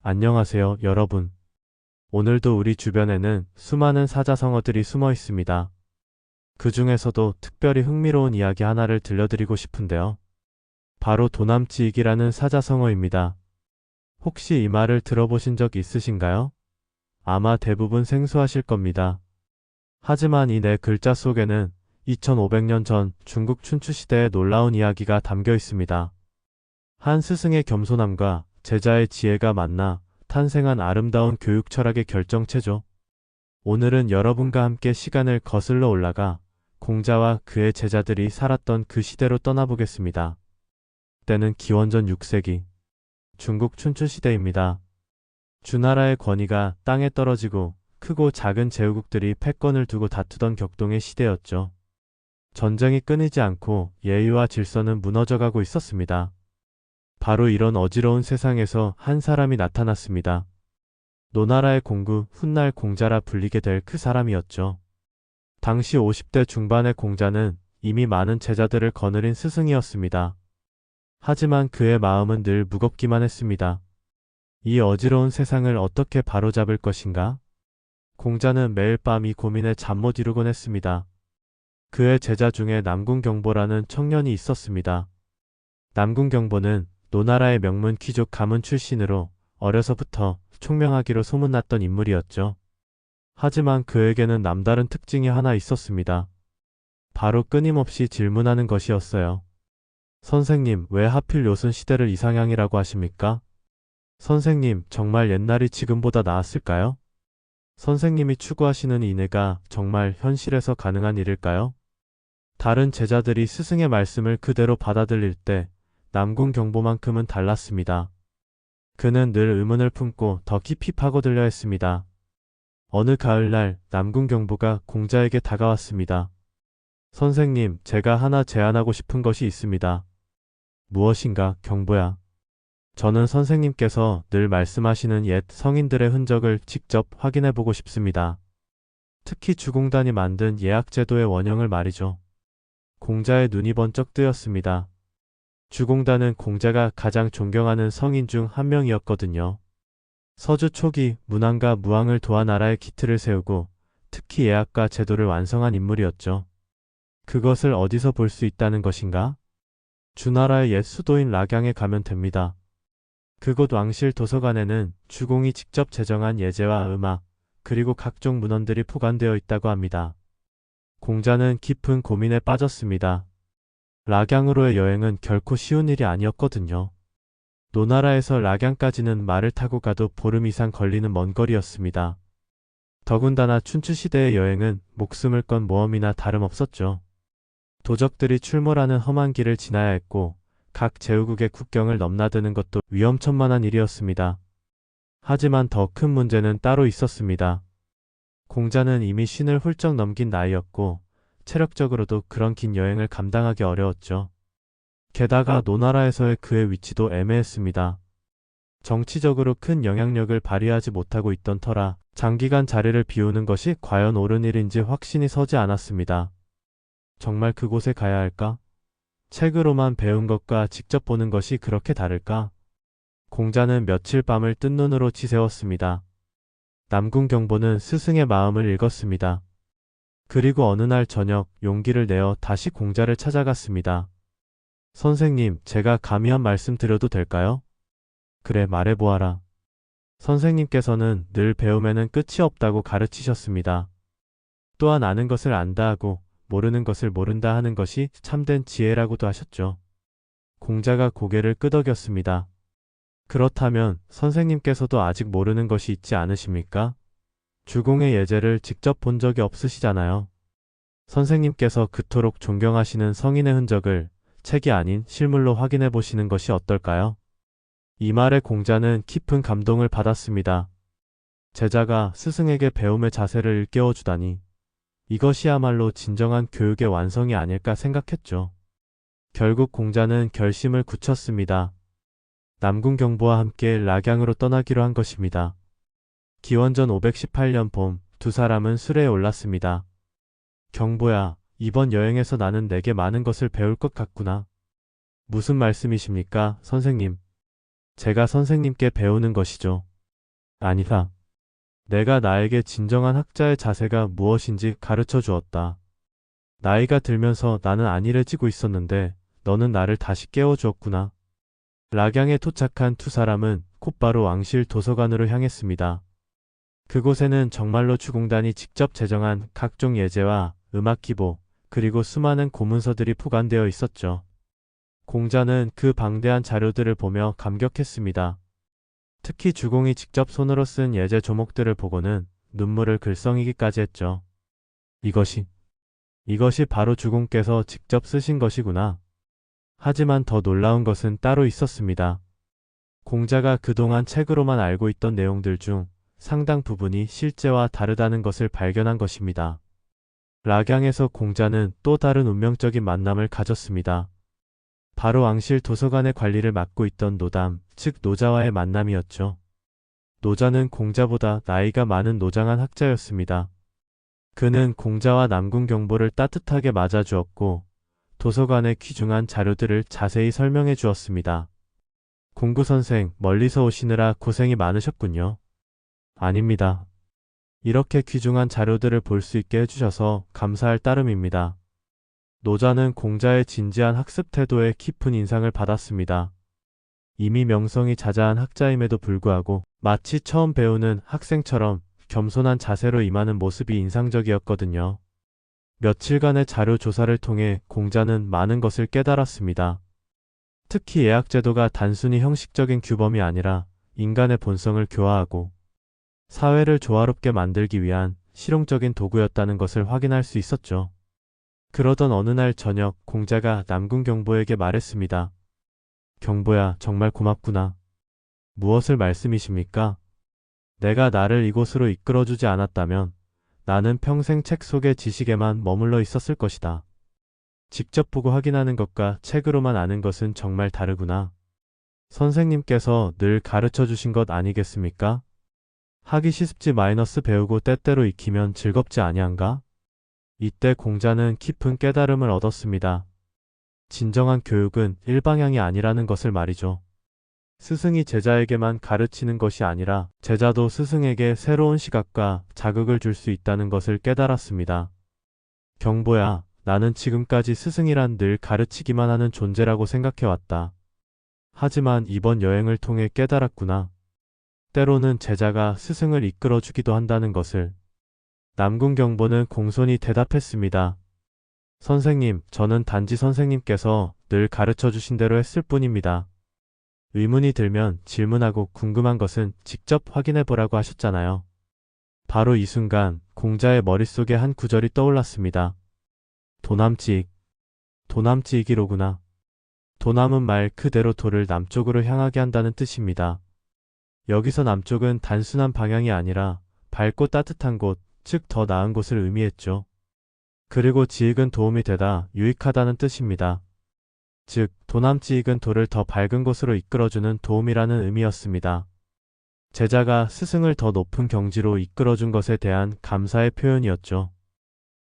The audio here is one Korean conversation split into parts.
안녕하세요, 여러분. 오늘도 우리 주변에는 수많은 사자성어들이 숨어 있습니다. 그 중에서도 특별히 흥미로운 이야기 하나를 들려드리고 싶은데요. 바로 도남지익이라는 사자성어입니다. 혹시 이 말을 들어보신 적 있으신가요? 아마 대부분 생소하실 겁니다. 하지만 이 네 글자 속에는 2500년 전 중국 춘추시대의 놀라운 이야기가 담겨 있습니다. 한 스승의 겸손함과 제자의 지혜가 만나 탄생한 아름다운 교육 철학의 결정체죠. 오늘은 여러분과 함께 시간을 거슬러 올라가 공자와 그의 제자들이 살았던 그 시대로 떠나보겠습니다. 때는 기원전 6세기 중국 춘추시대입니다. 주나라의 권위가 땅에 떨어지고 크고 작은 제후국들이 패권을 두고 다투던 격동의 시대였죠. 전쟁이 끊이지 않고 예의와 질서는 무너져가고 있었습니다. 바로 이런 어지러운 세상에서 한 사람이 나타났습니다. 노나라의 공구 훗날 공자라 불리게 될 그 사람이었죠. 당시 50대 중반의 공자는 이미 많은 제자들을 거느린 스승이었습니다. 하지만 그의 마음은 늘 무겁기만 했습니다. 이 어지러운 세상을 어떻게 바로잡을 것인가? 공자는 매일 밤 이 고민에 잠 못 이루곤 했습니다. 그의 제자 중에 남궁경보라는 청년이 있었습니다. 남궁경보는 노나라의 명문 귀족 가문 출신으로 어려서부터 총명하기로 소문났던 인물이었죠. 하지만 그에게는 남다른 특징이 하나 있었습니다. 바로 끊임없이 질문하는 것이었어요. 선생님, 왜 하필 요슨 시대를 이상향이라고 하십니까? 선생님, 정말 옛날이 지금보다 나았을까요? 선생님이 추구하시는 인애가 정말 현실에서 가능한 일일까요? 다른 제자들이 스승의 말씀을 그대로 받아들일 때 남궁경보만큼은 달랐습니다. 그는 늘 의문을 품고 더 깊이 파고들려 했습니다. 어느 가을날 남궁경보가 공자에게 다가왔습니다. 선생님, 제가 하나 제안하고 싶은 것이 있습니다. 무엇인가, 경보야? 저는 선생님께서 늘 말씀하시는 옛 성인들의 흔적을 직접 확인해 보고 싶습니다. 특히 주공단이 만든 예학제도의 원형을 말이죠. 공자의 눈이 번쩍 뜨였습니다. 주공단은 공자가 가장 존경하는 성인 중 한 명이었거든요. 서주 초기 문왕과 무왕을 도와 나라의 기틀을 세우고 특히 예학과 제도를 완성한 인물이었죠. 그것을 어디서 볼 수 있다는 것인가? 주나라의 옛 수도인 락양에 가면 됩니다. 그곳 왕실 도서관에는 주공이 직접 제정한 예제와 음악, 그리고 각종 문헌들이 포관되어 있다고 합니다. 공자는 깊은 고민에 빠졌습니다. 락양으로의 여행은 결코 쉬운 일이 아니었거든요. 노나라에서 락양까지는 말을 타고 가도 보름 이상 걸리는 먼 거리였습니다. 더군다나 춘추시대의 여행은 목숨을 건 모험이나 다름없었죠. 도적들이 출몰하는 험한 길을 지나야 했고 각 제후국의 국경을 넘나드는 것도 위험천만한 일이었습니다. 하지만 더 큰 문제는 따로 있었습니다. 공자는 이미 쉰을 훌쩍 넘긴 나이였고 체력적으로도 그런 긴 여행을 감당하기 어려웠죠. 게다가 노나라에서의 그의 위치도 애매했습니다. 정치적으로 큰 영향력을 발휘하지 못하고 있던 터라 장기간 자리를 비우는 것이 과연 옳은 일인지 확신이 서지 않았습니다. 정말 그곳에 가야 할까? 책으로만 배운 것과 직접 보는 것이 그렇게 다를까? 공자는 며칠 밤을 뜬 눈으로 지새웠습니다. 남궁경보는 스승의 마음을 읽었습니다. 그리고 어느 날 저녁 용기를 내어 다시 공자를 찾아갔습니다. 선생님, 제가 감히 한 말씀 드려도 될까요? 그래, 말해보아라. 선생님께서는 늘 배움에는 끝이 없다고 가르치셨습니다. 또한 아는 것을 안다 하고 모르는 것을 모른다 하는 것이 참된 지혜라고도 하셨죠. 공자가 고개를 끄덕였습니다. 그렇다면 선생님께서도 아직 모르는 것이 있지 않으십니까? 주공의 예제를 직접 본 적이 없으시잖아요. 선생님께서 그토록 존경하시는 성인의 흔적을 책이 아닌 실물로 확인해 보시는 것이 어떨까요? 이 말에 공자는 깊은 감동을 받았습니다. 제자가 스승에게 배움의 자세를 일깨워 주다니. 이것이야말로 진정한 교육의 완성이 아닐까 생각했죠. 결국 공자는 결심을 굳혔습니다. 남궁경보와 함께 락양으로 떠나기로 한 것입니다. 기원전 518년 봄, 두 사람은 수레에 올랐습니다. 경보야, 이번 여행에서 나는 내게 많은 것을 배울 것 같구나. 무슨 말씀이십니까, 선생님? 제가 선생님께 배우는 것이죠. 아니다. 내가 나에게 진정한 학자의 자세가 무엇인지 가르쳐 주었다. 나이가 들면서 나는 안일해지고 있었는데 너는 나를 다시 깨워주었구나. 락양에 도착한 두 사람은 곧바로 왕실 도서관으로 향했습니다. 그곳에는 정말로 주공단이 직접 제정한 각종 예제와 음악 기보, 그리고 수많은 고문서들이 포관되어 있었죠. 공자는 그 방대한 자료들을 보며 감격했습니다. 특히 주공이 직접 손으로 쓴 예제 조목들을 보고는 눈물을 글썽이기까지 했죠. 이것이 바로 주공께서 직접 쓰신 것이구나. 하지만 더 놀라운 것은 따로 있었습니다. 공자가 그동안 책으로만 알고 있던 내용들 중 상당 부분이 실제와 다르다는 것을 발견한 것입니다. 락양에서 공자는 또 다른 운명적인 만남을 가졌습니다. 바로 왕실 도서관의 관리를 맡고 있던 노담, 즉 노자와의 만남이었죠. 노자는 공자보다 나이가 많은 노장한 학자였습니다. 그는 공자와 남궁 경보를 따뜻하게 맞아주었고 도서관의 귀중한 자료들을 자세히 설명해 주었습니다. 공구선생, 멀리서 오시느라 고생이 많으셨군요. 아닙니다. 이렇게 귀중한 자료들을 볼 수 있게 해주셔서 감사할 따름입니다. 노자는 공자의 진지한 학습 태도에 깊은 인상을 받았습니다. 이미 명성이 자자한 학자임에도 불구하고 마치 처음 배우는 학생처럼 겸손한 자세로 임하는 모습이 인상적이었거든요. 며칠간의 자료 조사를 통해 공자는 많은 것을 깨달았습니다. 특히 예학제도가 단순히 형식적인 규범이 아니라 인간의 본성을 교화하고 사회를 조화롭게 만들기 위한 실용적인 도구였다는 것을 확인할 수 있었죠. 그러던 어느 날 저녁 공자가 남궁 경보에게 말했습니다. 경보야, 정말 고맙구나. 무엇을 말씀이십니까? 내가 나를 이곳으로 이끌어주지 않았다면 나는 평생 책 속의 지식에만 머물러 있었을 것이다. 직접 보고 확인하는 것과 책으로만 아는 것은 정말 다르구나. 선생님께서 늘 가르쳐 주신 것 아니겠습니까? 하기 시습지 마이너스 배우고 때때로 익히면 즐겁지 아니한가? 이때 공자는 깊은 깨달음을 얻었습니다. 진정한 교육은 일방향이 아니라는 것을 말이죠. 스승이 제자에게만 가르치는 것이 아니라 제자도 스승에게 새로운 시각과 자극을 줄 수 있다는 것을 깨달았습니다. 경보야, 나는 지금까지 스승이란 늘 가르치기만 하는 존재라고 생각해왔다. 하지만 이번 여행을 통해 깨달았구나. 때로는 제자가 스승을 이끌어주기도 한다는 것을. 남궁 경보는 공손히 대답했습니다. 선생님, 저는 단지 선생님께서 늘 가르쳐 주신 대로 했을 뿐입니다. 의문이 들면 질문하고 궁금한 것은 직접 확인해 보라고 하셨잖아요. 바로 이 순간 공자의 머릿속에 한 구절이 떠올랐습니다. 도남지익. 도남지익이로구나. 도남은 말 그대로 도를 남쪽으로 향하게 한다는 뜻입니다. 여기서 남쪽은 단순한 방향이 아니라 밝고 따뜻한 곳, 즉 더 나은 곳을 의미했죠. 그리고 지익은 도움이 되다, 유익하다는 뜻입니다. 즉, 도남지익은 도를 더 밝은 곳으로 이끌어주는 도움이라는 의미였습니다. 제자가 스승을 더 높은 경지로 이끌어준 것에 대한 감사의 표현이었죠.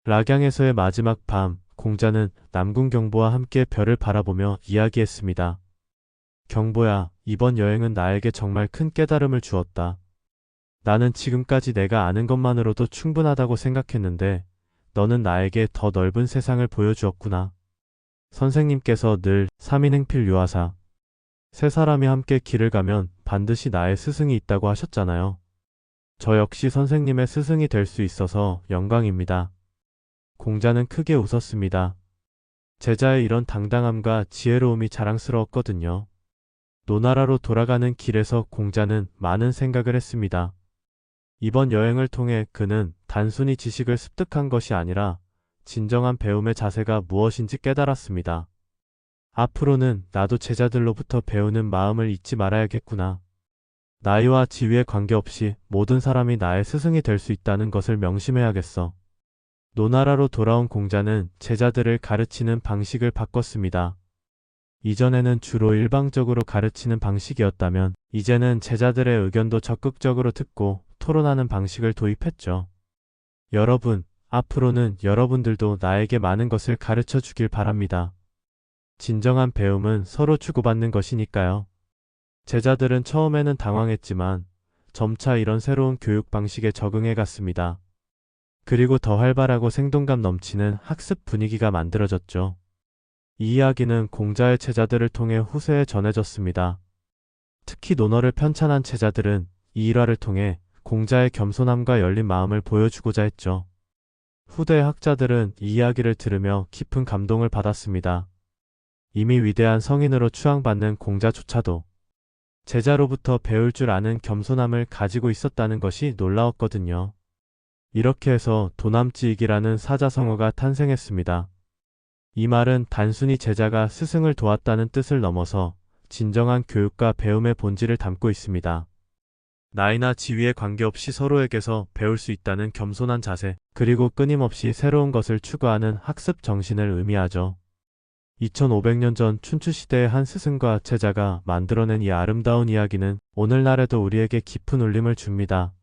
락양에서의 마지막 밤, 공자는 남궁 경보와 함께 별을 바라보며 이야기했습니다. 경보야, 이번 여행은 나에게 정말 큰 깨달음을 주었다. 나는 지금까지 내가 아는 것만으로도 충분하다고 생각했는데 너는 나에게 더 넓은 세상을 보여주었구나. 선생님께서 늘 삼인행필유하사, 세 사람이 함께 길을 가면 반드시 나의 스승이 있다고 하셨잖아요. 저 역시 선생님의 스승이 될 수 있어서 영광입니다. 공자는 크게 웃었습니다. 제자의 이런 당당함과 지혜로움이 자랑스러웠거든요. 노나라로 돌아가는 길에서 공자는 많은 생각을 했습니다. 이번 여행을 통해 그는 단순히 지식을 습득한 것이 아니라 진정한 배움의 자세가 무엇인지 깨달았습니다. 앞으로는 나도 제자들로부터 배우는 마음을 잊지 말아야겠구나. 나이와 지위에 관계없이 모든 사람이 나의 스승이 될 수 있다는 것을 명심해야겠어. 노나라로 돌아온 공자는 제자들을 가르치는 방식을 바꿨습니다. 이전에는 주로 일방적으로 가르치는 방식이었다면 이제는 제자들의 의견도 적극적으로 듣고 토론하는 방식을 도입했죠. 여러분, 앞으로는 여러분들도 나에게 많은 것을 가르쳐 주길 바랍니다. 진정한 배움은 서로 주고받는 것이니까요. 제자들은 처음에는 당황했지만 점차 이런 새로운 교육 방식에 적응해 갔습니다. 그리고 더 활발하고 생동감 넘치는 학습 분위기가 만들어졌죠. 이 이야기는 공자의 제자들을 통해 후세에 전해졌습니다. 특히 논어를 편찬한 제자들은 이 일화를 통해 공자의 겸손함과 열린 마음을 보여주고자 했죠. 후대 학자들은 이 이야기를 들으며 깊은 감동을 받았습니다. 이미 위대한 성인으로 추앙받는 공자조차도 제자로부터 배울 줄 아는 겸손함을 가지고 있었다는 것이 놀라웠거든요. 이렇게 해서 도남지익이라는 사자성어가 탄생했습니다. 이 말은 단순히 제자가 스승을 도왔다는 뜻을 넘어서 진정한 교육과 배움의 본질을 담고 있습니다. 나이나 지위에 관계없이 서로에게서 배울 수 있다는 겸손한 자세, 그리고 끊임없이 새로운 것을 추구하는 학습 정신을 의미하죠. 2500년 전 춘추시대의 한 스승과 제자가 만들어낸 이 아름다운 이야기는 오늘날에도 우리에게 깊은 울림을 줍니다.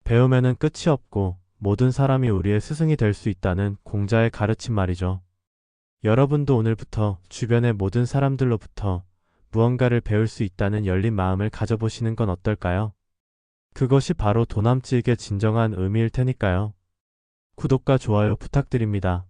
배움에는 끝이 없고 모든 사람이 우리의 스승이 될 수 있다는 공자의 가르침 말이죠. 여러분도 오늘부터 주변의 모든 사람들로부터 무언가를 배울 수 있다는 열린 마음을 가져보시는 건 어떨까요? 그것이 바로 도남지익의 진정한 의미일 테니까요. 구독과 좋아요 부탁드립니다.